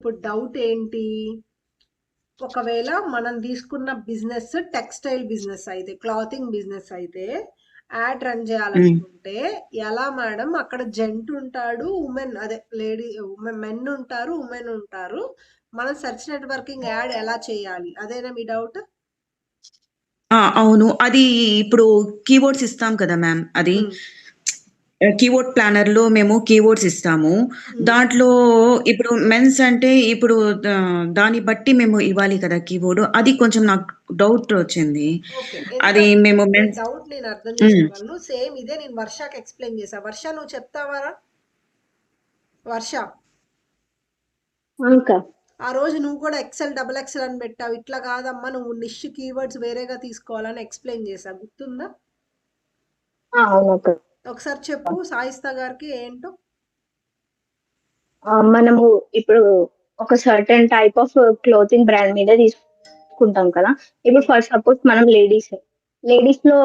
ఇప్పుడు డౌట్ ఏంటి? ఒకవేళ మనం తీసుకున్న బిజినెస్ టెక్స్టైల్ బిజినెస్ అయితే, క్లాతింగ్ బిజినెస్ అయితే యాడ్ రన్ ఉమ్. చేయాలనుకుంటే ఎలా మేడం? అక్కడ జెంట్ ఉంటాడు, ఉమెన్ అదే లేడీ మెన్ ఉంటారు, ఉమెన్ ఉంటారు. మనం సెర్చ్ నెట్వర్కింగ్ యాడ్ ఎలా చేయాలి? అదేనా మీ డౌట్? అవును. అది ఇప్పుడు కీవర్డ్స్ ఇస్తాం కదా మ్యామ్! అది ఉమ్, కీవర్డ్ ప్లానర్‌లో మేము కీవర్డ్స్ ఇస్తాము. ఉమ్. దాంట్లో ఇప్పుడు మెన్స్ అంటే ఇప్పుడు దాన్ని బట్టి మేము ఇవ్వాలి కదా కీవర్డ్. అది కొంచెం నాకు డౌట్ వచ్చింది. ఓకే. అది మేము మీ మెన్స్ డౌట్ నేను అర్థం హ్మ్. చేసుకోగలను. సేమ్ ఇదే నేను వర్షకి ఎక్స్ప్లెయిన్ చేశా. వర్ష నువ్వు చెప్తావా? వర్ష, అక్క. ఆ రోజు నువ్వు కూడా ఎక్సెల్ డబుల్ ఎక్సెల్ అని పెట్టావు. ఇట్లా కాదమ్మా, నువ్వు నిష్ కీవర్డ్స్ వేరేగా తీసుకోవాలని ఎక్స్ప్లెయిన్ చేశా, గుర్తుందా? అవునక్క. ఒకసారి చెప్పు సాయిస్తా గారికి ఏంటో. మనము ఇప్పుడు ఒక certain type of clothing brand మీద తీసుకుంటాం కదా. ఇప్పుడు ఫర్ సపోజ్ మనం లేడీస్ లో